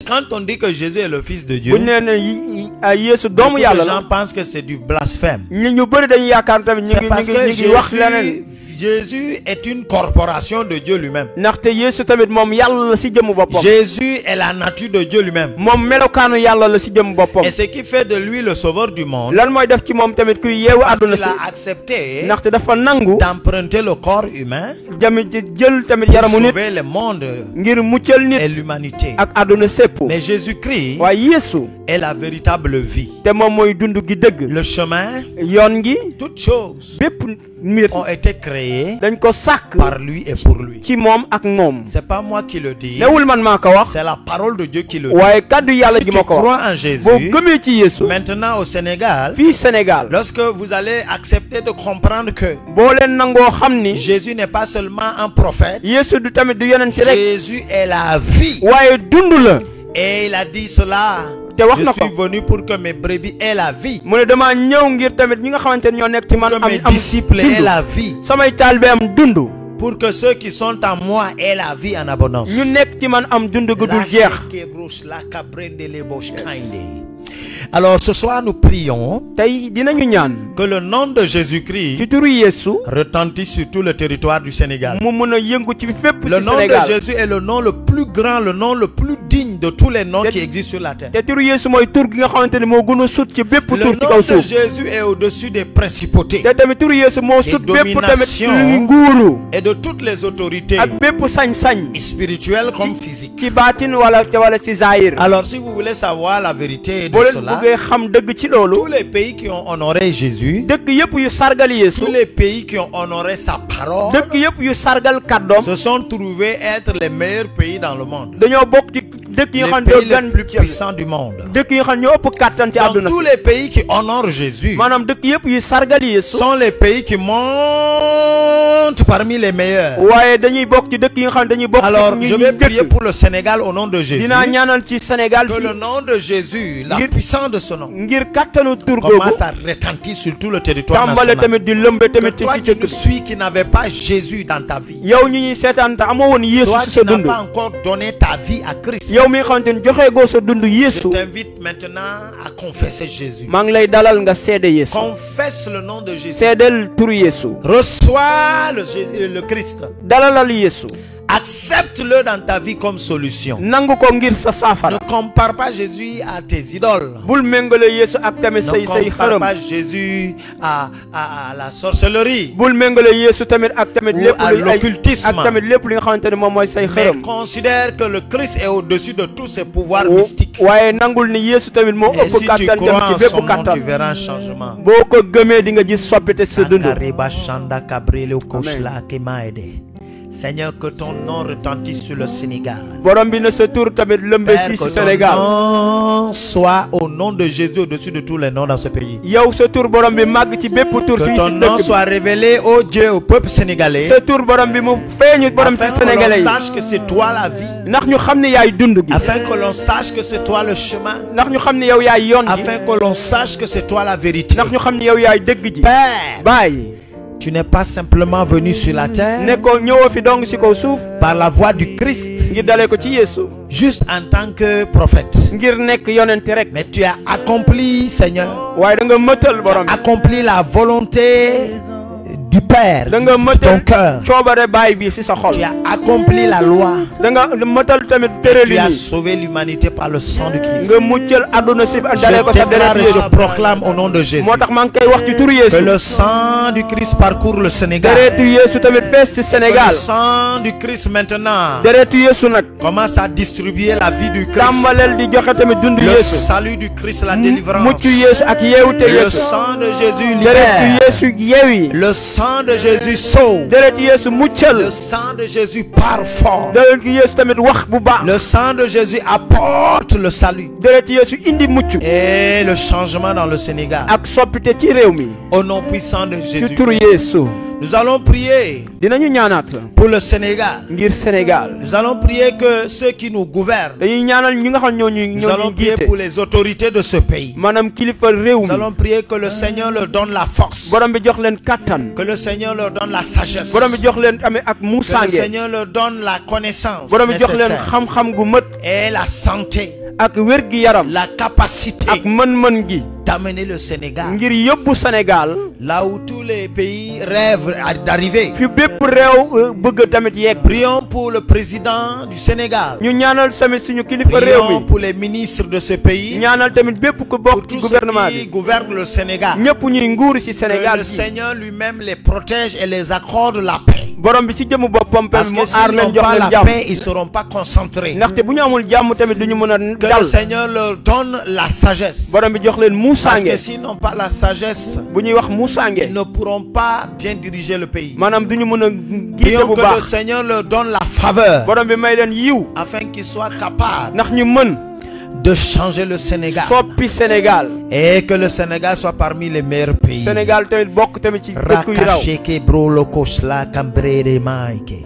Quand on dit que Jésus est le Fils de Dieu, beaucoup de gens pensent que c'est du blasphème. C'est parce que Jésus est une corporation de Dieu lui-même. Jésus est la nature de Dieu lui-même. Et ce qui fait de lui le sauveur du monde, parce qu'il a accepté d'emprunter le corps humain pour sauver le monde et l'humanité. Mais Jésus-Christ est la véritable vie. Le chemin, toutes choses ont été créées par lui et pour lui. C'est pas moi qui le dis, c'est la parole de Dieu qui le dit. Si tu crois en Jésus, maintenant au Sénégal, lorsque vous allez accepter de comprendre que Jésus n'est pas seulement un prophète, Jésus est la vie. Et il a dit cela: je suis venu pour que mes brebis aient la vie, pour que mes disciples aient la vie, pour que ceux qui sont en moi aient la vie en abondance. Alors ce soir nous prions que le nom de Jésus-Christ retentisse sur tout le territoire du Sénégal. Le nom de Jésus est le nom le plus grand, le nom le plus digne de tous les noms qui existent sur la terre. Le nom de Jésus est au-dessus des principautés, des dominations et de toutes les autorités spirituelles comme physiques. Alors si vous voulez savoir la vérité de cela, tous les pays qui ont honoré Jésus, tous les pays qui ont honoré sa parole, se sont trouvés être les meilleurs pays dans le monde, les pays les plus puissants du monde. Donc tous les pays qui honorent Jésus sont les pays qui montent parmi les meilleurs. Alors je vais prier pour le Sénégal au nom de Jésus, que le nom de Jésus, la puissance de ce nom, commence à retentir sur tout le territoire national. Que toi qui nous suis, qui n'avais pas Jésus dans ta vie, toi qui n'as pas encore donné ta vie à Christ, je t'invite maintenant à confesser Jésus. Confesse le nom de Jésus. Reçois le Christ. Accepte-le dans ta vie comme solution. Ne compare pas Jésus à tes idoles. Ne compare pas Jésus à la sorcellerie ou à l'occultisme. Mais considère que le Christ est au-dessus de tous ces pouvoirs mystiques. Et si tu crois en son nom, tu verras un changement. Seigneur, que ton nom retentisse sur le Sénégal. Père, que ton nom soit au nom de Jésus au-dessus de tous les noms dans ce pays. Que ton nom soit révélé, ô Dieu, au peuple sénégalais, afin que l'on sache que c'est toi la vie, afin que l'on sache que c'est toi le chemin, afin que l'on sache que c'est toi la vérité. Père, tu n'es pas simplement venu sur la terre par la voix du Christ, juste en tant que prophète, mais tu as accompli, Seigneur, tu as accompli la volonté du Père, de ton cœur. Tu as accompli la loi. Tu as sauvé l'humanité par le sang du Christ. Je déclare et je proclame au nom de Jésus que le sang du Christ parcourt le Sénégal. Que le sang du Christ maintenant commence à distribuer la vie du Christ, le salut du Christ, la délivrance. Le sang de Jésus libère. Le sang de Jésus sauve. Le sang de Jésus parle fort. Le sang de Jésus apporte le salut et le changement dans le Sénégal. Au nom puissant de Jésus, Nous allons prier dinañu ñaanat pour le Sénégal. ngir Sénégal. Nous allons prier que ceux qui nous gouvernent. dañuy ñaanal ñi nga xam Nous allons prier pour les autorités de ce pays. manam kilifa réew mi. Nous allons prier que le Seigneur leur donne la force. borom bi jox leen kattan. Que le Seigneur leur donne la sagesse. borom bi jox leen amé ak Que le musange. Seigneur leur donne la connaissance borom bi jox leen nécessaire xam-xam gu mët et la santé, ak wér gi yaram la capacité ak mën-mën gi d'amener le Sénégal ngir yóbbu Sénégal là où tous les pays rêvent d'arriver. fi bépp réew bëgg tamit yegg. Prions pour le président du Sénégal. ñu ñaanal tamit suñu kilifa réew Prions mi. pour les ministres de ce pays. ñaanal tamit bépp ku Pour bokk ci tous gouvernement ceux qui bi. gouvernent le Sénégal. ñëpp ñuy nguur ci Que Sénégal le gi. Seigneur lui-même les protège et les accorde la paix. borom bi ci jëmu boppam Parce mu que aar s'ils leen n'ont jox pas leen la jàmm. paix, ils ne seront pas concentrés. ndaxte bu ñu amul jàmm tamit duñu mën a Que le dal. Seigneur leur donne la sagesse. borom bi jox leen Parce muusaange. que s'ils n'ont pas la sagesse, bu ñuy wax ils muusaange. ne pourront pas bien diriger le pays. maanaam duñu mën a giite Prions bu que le baax. Seigneur leur donne la faveur borom bi may leen yiw. afin qu'ils soient capables ndax ñu mën de changer le Sénégal. soppi Sénégal. Et que le Sénégal soit parmi les meilleurs pays. Sénégal tamit bokk tamit ci dëkk yu raw. Rakasheke brolo koshla kambrere maike.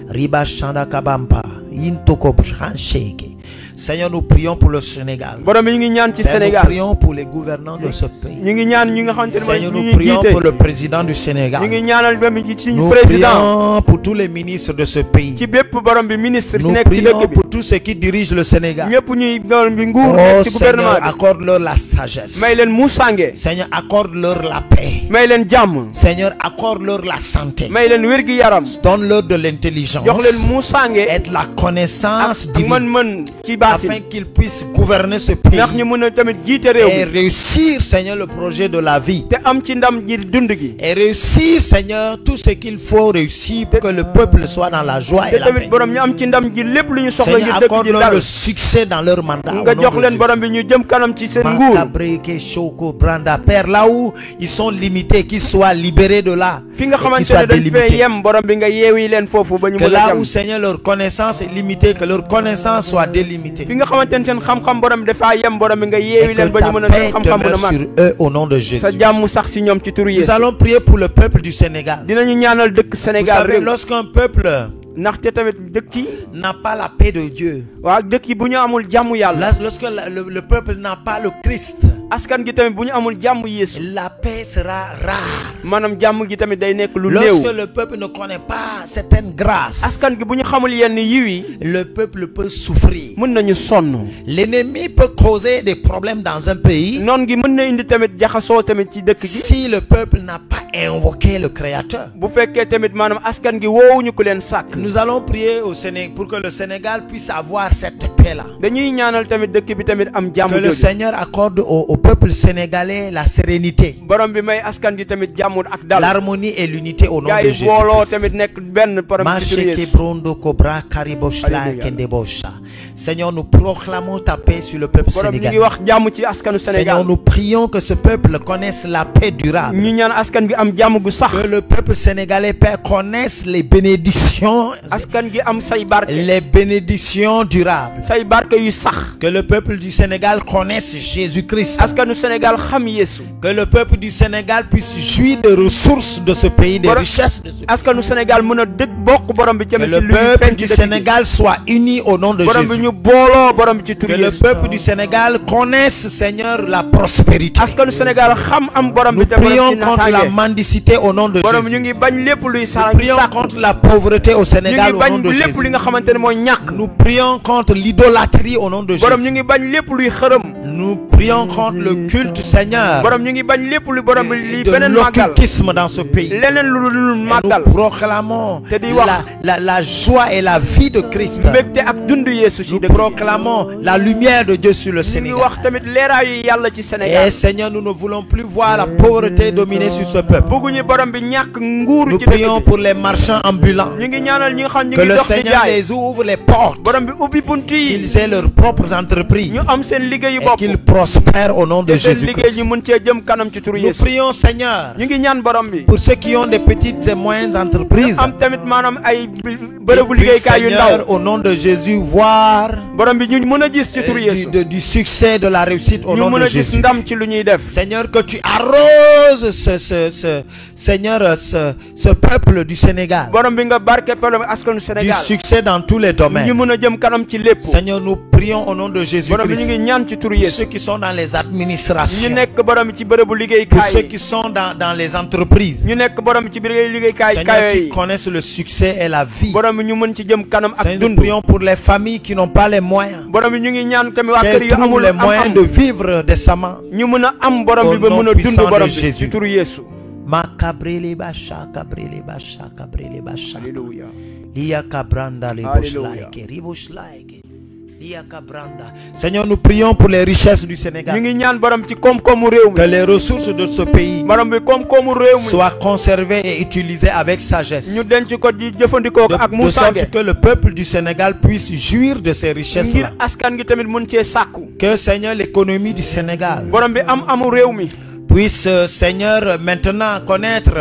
Riba shanda kabampa. Intoko brancheke. Seigneur, nous prions pour le Sénégal. borom bi ñu ngi ñaan ci Père, nous Sénégal. prions pour les gouvernants de ce pays. ñu ngi ñaan ñi nga xamante ne mooy Seigneur, ñu nous ñu prions jiite. pour le président du ñu Sénégal. ngi ñaanal même ci suñu Nous président. prions pour tous les ministres de ce pays. ci bépp borom bi ministre ci Nous nekk ci prions dëkk bi. pour tous ceux qui dirigent le Sénégal. ñëpp ñuy borom bi nguur Oh nekk ci Seigneur, gouvernement bi. accorde-leur la sagesse. may leen muusaange. Seigneur, accorde-leur la paix. may leen jàmm. Seigneur, accorde-leur la santé. may leen wér gi yaram. Donne-leur de l'intelligence jox leen muusaange. et de la connaissance ak divine mën-mën ci baatin. afin qu'ils puissent gouverner ce pays ndax ñu mën a tamit jiite réew et mi. réussir, Seigneur, le projet de la vie. te am ci ndam ji dund gi. Et réussir, Seigneur, tout ce qu'il faut réussir pour que le peuple soit dans la joie te et la tamit paix. borom ñu am ci ndam ji lépp lu ñu soxla Seigneur, ngir dëkk ji accorde-leur dal. le succès dans leur mandat. nga jox leen borom bi ñu jëm kanam ci seen nguur. Makabreke Shoko Branda, Père, là où ils sont limités, qu'ils soient libérés de là. fi nga Et qu'ils xamante soient ne dañ fee délimités. yem borom bi nga yeewi leen foofu ba ñu Que mën a là jëm. où, Seigneur, leur connaissance est limitée, que leur connaissance soit délimitée. fi nga xamante ne seen xam-xam borom bi dafaa yem borom bi nga yeewi Et que leen ba ñu ta mën a paix seen xam-xam mën a demeure mag. sur eux au nom de Jésus. sa jàmm sax si ñoom ci turu Nous Yeesu. allons prier pour le peuple du Sénégal. dinañu ñaanal dëkk Vous Sénégal savez, réew. lorsqu'un peuple ndaxte tamit dëkk yi. n'a pas la paix de Dieu, waaw dëkk yi bu ñu amul jàmm yàlla. lorsque le peuple n'a pas le Christ, askan gi tamit bu ñu amul jàmm Yeesu. la paix sera rare. maanaam jàmm gi tamit day nekk lu Lorsque néew. le peuple ne connaît pas certaines grâces, askan gi bu ñu xamul yenn yiw yi. le peuple peut souffrir. mën nañu sonn. L'ennemi peut causer des problèmes dans un pays noon gi mën na indi tamit jaxasoo tamit ci dëkk gi. si le peuple n'a pas invoqué le Créateur. bu fekkee tamit maanaam askan gi woowuñu ko leen sàkk. Nous allons prier au Sénégal pour que le Sénégal puisse avoir cette paix-là. dañuy ñaanal tamit dëkk bi tamit am jàmm Que le jooju. Seigneur accorde au peuple sénégalais la sérénité, borom bi may askan gi tamit jàmm ak dal. l'harmonie et l'unité au nom gaa de yi booloo Jésus. tamit nekk benn borom ci turu Masheke Yeesu. brondo kobra kariboshla Alléluia. kendebosha. Seigneur, nous proclamons ta paix sur le peuple borom ñu ngi sénégalais. wax jàmm ci askanu Seigneur, Sénégal. nous prions que ce peuple connaisse la paix durable. ñu ñaan askan gi am jàmm gu sax. Que le peuple sénégalais, Père, connaisse les bénédictions, askan gi am say barke. les bénédictions durables. say barke yu sax. Que le peuple du Sénégal connaisse Jésus-Christ. askanu Sénégal xam Yeesu. Que le peuple du Sénégal puisse jouir des ressources de ce pays, des richesses de ce pays. askanu Sénégal mën a dëkk bokk borom bi Que tamit ci le lu ñu peuple feeñ du ci dëkk gi. Sénégal soit uni au nom de borom bi Jésus. ñu booloo borom bi ci Que turu le Yeesu. peuple du Sénégal connaisse, Seigneur, la prospérité. askanu Sénégal xam am borom Nous bi tamit prions ci contre la naataange. mendicité au nom de borom ñu Jésus. ngi bañ lépp luy Nous sarax prions sàkk. contre la pauvreté au ñu Sénégal ngi au nom bañ de lépp li Jésus. nga xamante ne mooy ñàkk. Nous prions contre l'idolâtrie au nom de borom ñu Jésus. ngi bañ lépp luy xërëm. Nous prions contre le culte, Seigneur, borom ñu ngi bañ lépp lu borom bi li de beneen màggal. l'occultisme dans ce pays. leneen lu Et màggal. nous proclamons Te di wax la joie et la vie de Christ. mbégte ak dund Yeesu ci Nous dëkk bi. proclamons la lumière de Dieu sur le ñu ngi Sénégal. wax tamit leeraayu yàlla ci Et Sénégal. Seigneur, nous ne voulons plus voir la pauvreté dominer sur ce peuple. bëgguñu borom bi ñàkk nguuru Nous ci dëkk prions bi. pour les marchands ambulants. ñu ngi ñaanal ñi nga xam ñu Que ngi le dox di Seigneur jaay. les ouvre les portes. borom bi ubbi bunt yi. Qu'ils aient leurs propres entreprises. ñu am seen liggéeyu Et bopp qu'il prospère au nom de seen liggéey Jésus-Christ. ñu mën cee jëm kanam ci turu Nous Yeesu prions, Seigneur, ñu ngi ñaan borom bi pour ceux qui ont des petites et moyennes entreprises. am tamit maanaam ay Qu'ils bërëbu puissent, liggéeykaay yu ndaw Seigneur, au nom de Jésus, voir borom bi ñu mën a gis ci turu Yeesu du succès, de la réussite au ñu nom mën de a gis Jésus. ndam ci lu ñuy def Seigneur, que tu arroses Seigneur, ce peuple du Sénégal borom bi nga barke peuple askanu du Sénégal succès dans tous les ñu domaines. mën a jëm kanam ci lépp Seigneur, nous prions au nom de borom bi ñu Jésus-Christ. ngi ñaan ci turu Pour Yeesu ceux qui sont dans les ñu administrations, nekk borom bi ci bërëbu pour ceux liggéeykaay qui sont dans les entreprises, ñu nekk borom bi ci biir liggéeykaay Seigneur, kayo qui yi connaissent le succès et la vie. borom bi ñu mën ci jëm kanam ak Seigneur, nous dund prions pour les familles qui n'ont pas les moyens, borom bi ñu ngi ñaan tamit waa kër qu'elles yu trouvent amul les moyens am de vivre décemment. ñu mën a am borom bi Au ba nom mën a dund puissant de borom bi Jésus. ci turu Yeesu Makabrele basha, kabrele basha, kabrele basha. alléluia Lia kabranda le Alléluia. boshalaike, riboshalaike. Lia kabranda. Seigneur, nous prions pour les richesses du ñu Sénégal. ngi ñaan borom ci koom-koomu réew Que mi les ressources de ce pays borom bi koom-koomu réew mi soient conservées et utilisées avec sagesse. ñu denc ko di jëfandikoo ko ak De mu sorte sànge que le peuple du Sénégal puisse jouir de ces richesses-là. ngir askan gi tamit mën cee sàkku Que, Seigneur, l'économie du Sénégal borom bi amu réew mi puisse, Seigneur, maintenant connaître,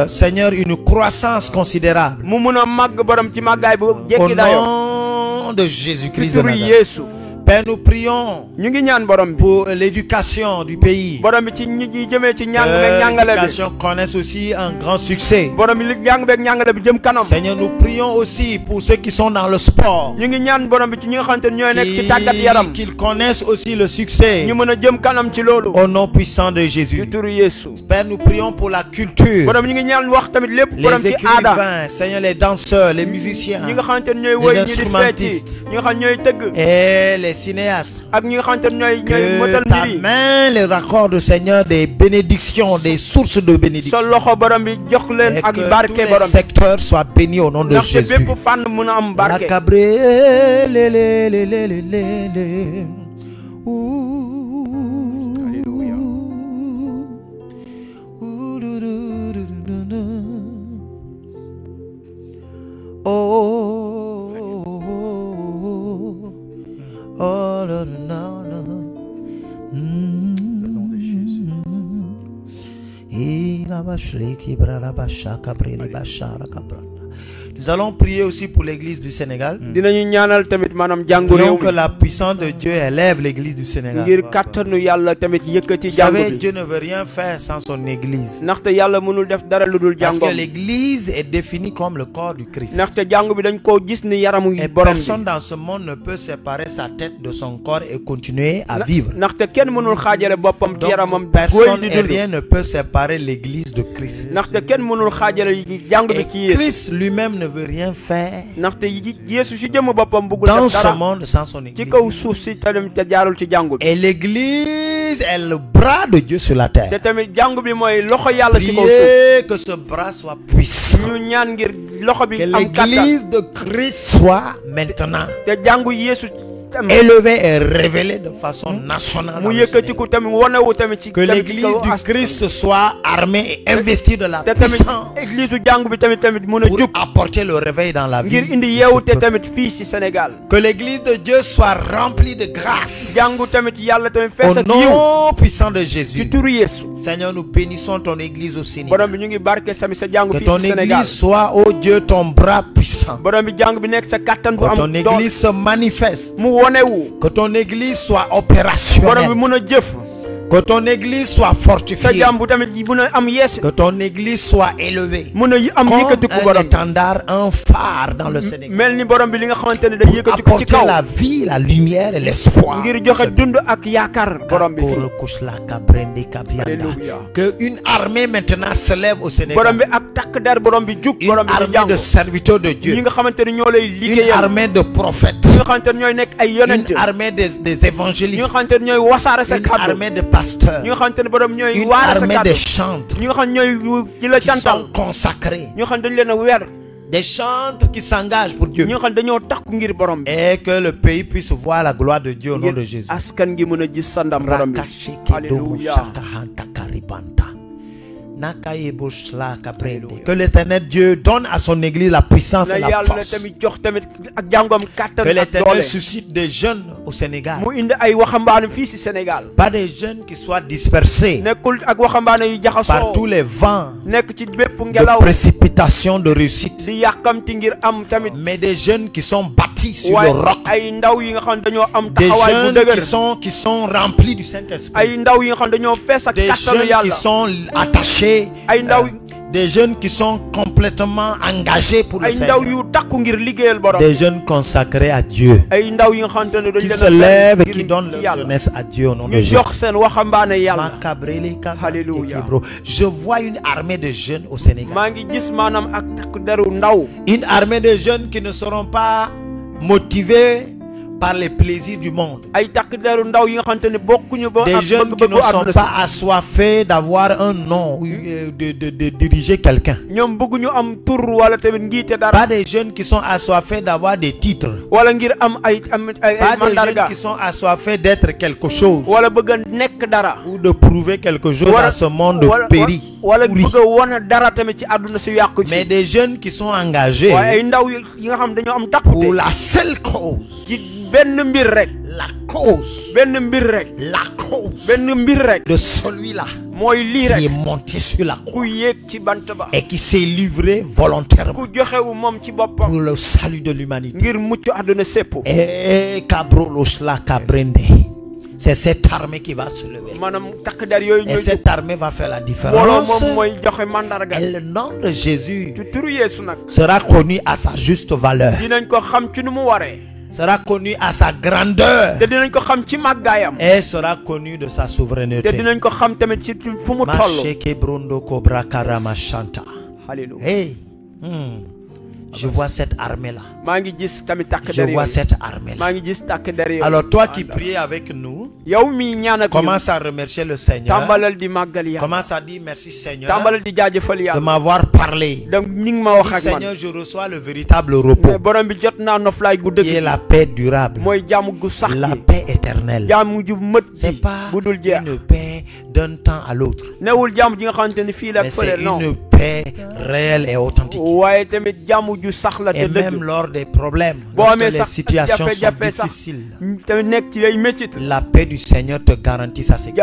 Seigneur, une croissance considérable. mu mën a màgg borom ci màggaay bu Au jekki dayo nom de ci Jésus-Christ de turu Nazareth. Yeesu Père, nous prions ñu ngi ñaan borom bi pour l'éducation du pays. borom bi ci ñi ñi jëmee ci njàng Que beeg njàngale bi l'éducation connaisse aussi un grand succès. borom bi li njàng beeg njàngale bi jëm kanam Seigneur, nous prions aussi pour ceux qui sont dans le sport. ñu ngi ñaan borom bi ci ñi nga xamante ne ñooy nekk ci tàggat yaram Qu'ils connaissent aussi le succès. ñu mën a jëm kanam ci loolu Au nom puissant de ci Jésus. turu Yeesu Père, nous prions pour la culture. borom ñu ngi ñaan wax tamit lépp borom Les ci aada écrivains, Seigneur, les danseurs, les musiciens ñi nga xamante ne ñooy woy ñi di feeti instrumentistes. ñi nga xam ñooy tëgg et les cinéastes. ak ñi nga xamante ne ñooy Que motal ta mbir yi main les raccorde, Seigneur, des bénédictions, des sources de sa bénédictions. loxo borom bi jox leen Et ak que tous barke les borom bi secteurs soient bénis au nom de ndaxte Jésus. bépp fànn mën a am La barke cabré, Ouh. Alléluia. Oh, oh, no, no, no. Nous allons prier aussi pour l'église du Sénégal. dinañu ñaanal tamit maanaam jàngu réew Prions que mi la puissance de Dieu élève l'église du Sénégal. ngir kàttanu yàlla tamit yëkkati Vous jàngu savez, bi Dieu ne veut rien faire sans son église. ndaxte yàlla mënul def dara lu dul Parce que jàngoom l'église est définie comme le corps du Christ. ndaxte jàngu bi dañ koo gis ni yaramu Et borom bi personne dans ce monde ne peut séparer sa tête de son corps et continuer à vivre. ndaxte kenn mënul xaajale boppam ci yaramam Donc, personne di et dund rien ne peut séparer l'église de Christ. ndaxte kenn mënul xaajale jàngu bi Et ci Yeesu Christ lui-même ne veut rien faire ndaxte Yeesu si jëmm boppam bëggul dans def ce dara monde sans son ci église. kaw suuf si tamit te jaarul ci jàngu bi Et l'église est le bras de Dieu sur la te terre. tamit jàngu bi mooy loxo yàlla si kaw suuf Priez que ce bras soit puissant. ñu ñaan ngir loxo bi Que am kattan l'église de Christ soit maintenant te jàngu Yeesu tam élevée et révélée de façon nationale. dans mu le Sénégal. yëkkatiku tamit wonewu tamit ci Que dem ci l'église kaw du askan. Christ soit armée et investie de la te tamit puissance église u jàngu bi tamit mën a pour jug apporter le réveil dans la vie. ngir indi de ce yeewute peuple. tamit fii ci Sénégal Que l'église de Dieu soit remplie de grâce. jàngu tamit yàlla tamit fees Au ak yiw nom puissant de ci Jésus. turu Yeesu Seigneur, nous bénissons ton église au Sénégal. borom bi ñu ngi barke sami sa jàngu Que fii ton ci Sénégal église soit, oh Dieu, ton bras puissant. borom bi jàngu bi nekk sa kattan bu Que am ton doole église se manifeste. mu wonewu Que ton église soit borom opérationnelle. bi mën a jëf Que ton église soit sa fortifiée. jàmbu tamit mën a am yees Que ton église soit élevée. mën a am Comme yëkkatiku un borom bi étendard, un phare dans le Sénégal. mel ni borom bi li nga xamante ne day yëkkatiku ci Apporter kaw la vie, la lumière et l'espoir. ngir joxe dund ak yaakaar borom bi Alléluia. Que une armée maintenant se lève au Sénégal. borom bi ak takk der borom bi jug Une borom bi di armée jàngu de serviteurs de ñi Dieu. nga xamante ne ñoo lay Une liggéeyal armée de prophètes. ñi nga xamante ne ñooy nekk ay yonent Une armée des ñi nga évangélistes. xamante ne ñooy wasaare sa Une kàddu armée de pasteurs. ñi nga xamante ne borom ñooy Une waare sa armée kàddu de chantres ñi nga xam ne ñooy ñi la qui cantal sont consacrés. ñi nga xam ne dañu leen a weer Des chantres qui s'engagent pour Dieu. ñi nga xam ne dañoo takku ngir borom bi Et que le pays puisse voir la gloire de Dieu au nom de ngir Jésus. askan gi mën a gis sa ndam borom bi Alléluia. Que l'Éternel Dieu donne à son église la puissance et la force. Que l'Éternel suscite des jeunes au Sénégal. Pas des jeunes qui soient dispersés par tous les vents de précipitation, de réussite. Mais des jeunes qui sont bâtis sur le roc. Des jeunes qui sont remplis du Saint-Esprit. Des jeunes qui sont attachés. Des jeunes qui sont complètement engagés pour le Seigneur. Des jeunes consacrés à Dieu. Qui se lèvent et qui donnent leur jeunesse à Dieu au nom de Jésus. Je vois une armée de jeunes au Sénégal. Une armée de jeunes qui ne seront pas motivés par les plaisirs du monde. Des jeunes qui ne sont pas assoiffés d'avoir un nom, de diriger quelqu'un. Pas des jeunes qui sont assoiffés d'avoir des titres. Pas des jeunes qui sont assoiffés d'être quelque chose ou de prouver quelque chose à ce monde péri. Mais des jeunes qui sont engagés pour la seule cause. La cause de celui-là qui est monté sur la croix et qui s'est livré volontairement pour le salut de l'humanité. Et c'est cette armée qui va se lever. Et cette armée va faire la différence. Et le nom de Jésus sera connu à sa juste valeur. Sera connu à sa grandeur et sera connu de sa souveraineté. Hey, je vois cette armée-là. Je vois cette armée-là. Alors toi qui pries avec nous, commence à remercier le Seigneur. Commence à dire merci Seigneur de m'avoir parlé. Dis, Seigneur, je reçois le véritable repos qui est la paix durable, la paix éternelle. C'est pas une paix d'un temps à l'autre, mais c'est une paix réelle et authentique. Et même lors des problèmes, lorsque les situations sont difficiles, la paix du Seigneur te garantit sa sécurité.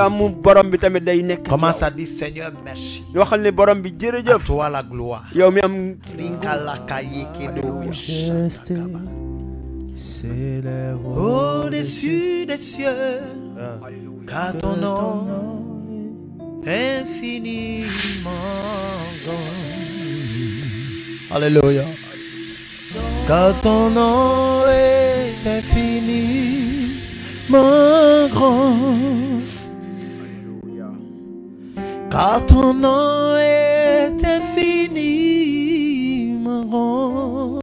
Commence à dire Seigneur merci. À toi la gloire. Au-dessus des cieux, car ton nom infiniment grand. Alléluia. Car ton nom est infiniment grand. Car ton nom est infiniment grand.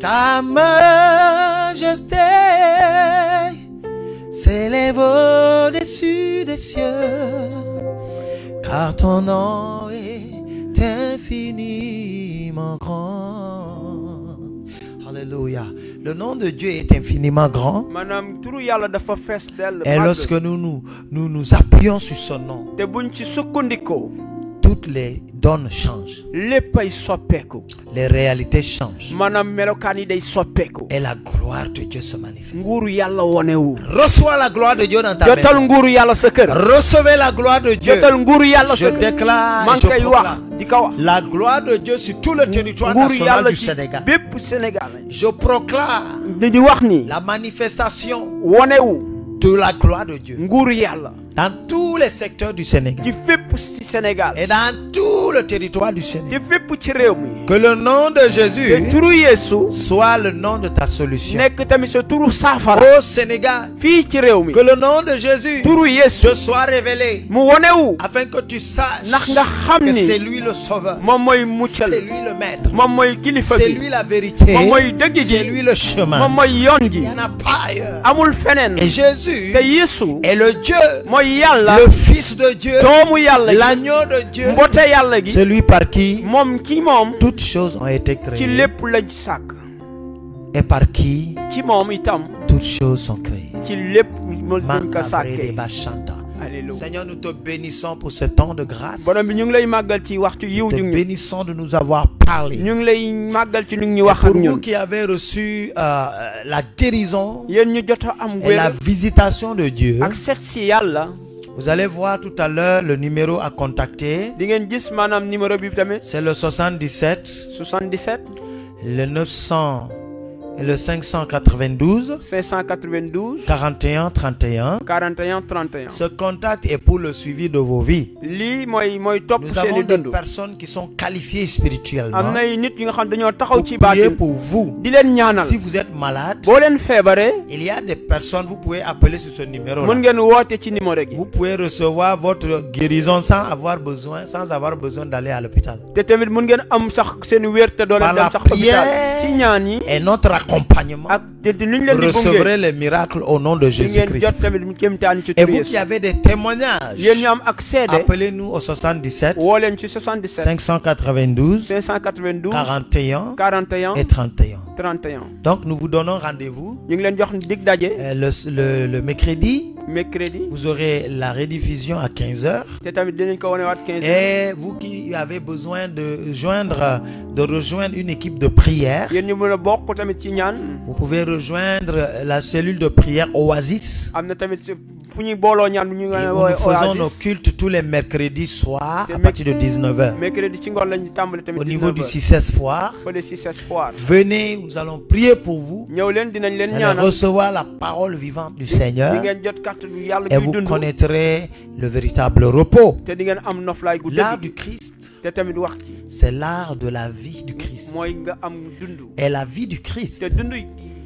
Ta majesté s'élève au-dessus des cieux. Car ton nom est infiniment grand. Alléluia. Le nom de Dieu est infiniment grand. Et lorsque nous appuyons sur son nom, toutes les donnes changent. Les réalités changent. Et la gloire de Dieu se manifeste. Reçois la gloire de Dieu dans ta maison. Recevez la gloire de Dieu. Je déclare et je proclame la gloire de Dieu sur tout le territoire national du Sénégal. Je proclame la manifestation de la gloire de Dieu dans tous les secteurs du Sénégal et dans tout le territoire du Sénégal. Que le nom de Jésus soit le nom de ta solution au Sénégal. Que le nom de Jésus te soit révélé afin que tu saches que c'est lui le sauveur, c'est lui le maître, c'est lui la vérité, c'est lui le chemin. Il n'y en a pas ailleurs. Et Jésus est le Dieu, le Fils de Dieu, l'agneau de Dieu, celui par qui toutes choses ont été créées et par qui toutes choses sont créées. Alléluia. Seigneur, nous te bénissons pour ce temps de grâce. borom bi ñu ngi lay màggal ci waxtu yiw Nous te ñu bénissons de nous avoir parlé. ñu ngi lay màggal ci ñu Et wax pour ak vous ñun. qui avez reçu la guérison yéen ñu jot a am et la wér visitation de Dieu, ak seet si yàlla. vous allez voir tout à l'heure le numéro à contacter. di ngeen gis maanaam numéro bi tamit. C'est le 77, 77 le 900 et le 592 592 41 31. 41 31. Ce contact est pour le suivi de vos vies. lii mooy topp Nous avons seeni des dund. personnes qui sont qualifiées spirituellement am nay nit yi nga xam dañoo taxaw pour ci prier baatin pour vous. di leen ñaanal. Si vous êtes malade, boo leen feebaree il y a des personnes, vous pouvez appeler sur ce numéro. mën ngeen woote ci numéro gi. Vous pouvez recevoir votre guérison sans avoir besoin d'aller à l'hôpital. te tamit mën ngeen am sax seen wér te doo leen Par la dem sax hôpital. prière ci ñaan yi et notre accompagnement, ak te ni ñu leen di recevrez gunge les miracles au nom de di ngeen jot Jésus-Christ. tamit kéemtaan ci Et turu vous Yeesu. qui avez des témoignages, yéen ñu am ak seede appelez-nous au 77 woo leen ci 77 592 592 41 41 et 31. 31. Donc nous vous donnons rendez-vous ñu ngi leen jox dig daje le mercredi. mercredi Vous aurez la rediffusion à 15h. te tamit dinañ ko wanewaat 15 heures. Et vous qui avez besoin de rejoindre une équipe de prière, yéen ñu mën a bokk tamit ci ñaan. vous pouvez rejoindre la cellule de prière Oasis. am na tamit fu ñuy booloo ñaan ñu Et ngi où nous faisons nos Oasis. cultes tous les mercredis soirs à partir de 19h. mercredi ci ngoon lañu tàmbali tamit Au niveau du 19 heures. CICES Foire, fële si ses foire. venez, nous allons prier pour vous. ñëw leen dinañ leen Vous allez ñaanal. recevoir la parole vivante du di Seigneur ngeen jot carte du yàlla et buy vous dund. connaîtrez le véritable repos. te di ngeen am noflaay gu L'art dëgg. du Christ, te tamit wax ci c'est l'art de la vie du Christ. mooy nga am dund. Et la vie du Christ te dund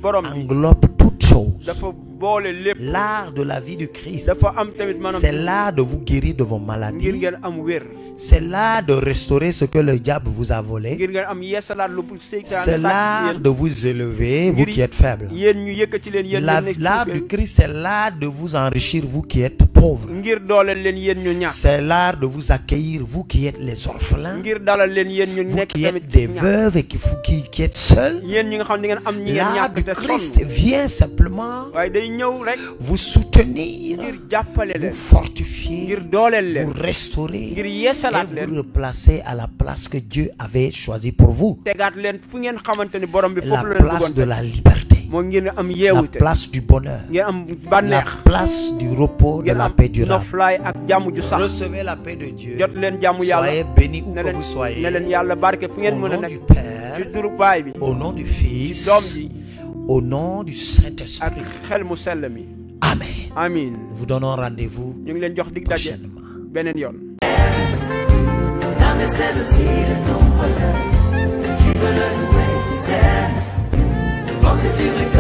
borom bi englobe toutes choses. dafa boole lépp. L'art de la vie du Christ, dafa am tamit maanaam c'est l'art de vous guérir de vos ngir maladies. ngeen am wér. C'est l'art de restaurer ce que le diable vous a volé. ngir ngeen am yeesalaat lu seytaane C'est sàcc l'art yéen. de vous élever, vous qui êtes faibles. yéen ñu yëkkati leen yéen ñu nekk L'art suufee. du Christ, c'est l'art de vous enrichir, vous qui êtes pauvres. ngir dooleel leen yéen ñu ñàkk. C'est l'art de vous accueillir, vous qui êtes les orphelins, ngir dalal leen yéen ñu vous nekk qui tamit êtes ci des ñàkk. veuves et qui êtes seuls. yéen ñi nga xam ne ngeen am ñi ngeen L'art ñàkk du te Christ sonn. vient simplement waaye day ñëw rek vous soutenir, ngir jàppale vous leen. fortifier, ngir dooleel leen. vous restaurer ngir et yeesalaat vous leen. replacer à la place que Dieu avait choisie pour vous. tegaat leen fu ngeen xamante ni borom bi La foofu la leen place de bëggoon. la liberté, moo ngeen am la yeewute. place du bonheur, ngeen am la bànneex. place du repos, de ngeen la am paix durable. noflaay ak jàmm ju sax. Recevez la paix de Dieu. jot leen jàmm yàlla. Soyez bénis où ne que leen vous soyez. ne leen yàlla barke fu ngeen Au mën a nom du nekk. Père, ci turu baay bi. au nom du ci Fils, doom ji. au nom du ak Saint-Esprit. xel mu sell mi. Amen. amiin. Nous vous donnons rendez-vous ñu ngi leen jox dig daje prochainement. beneen yoon. La vaisselle aussi de ton voisin, si tu veux le louer, c'est avant que tu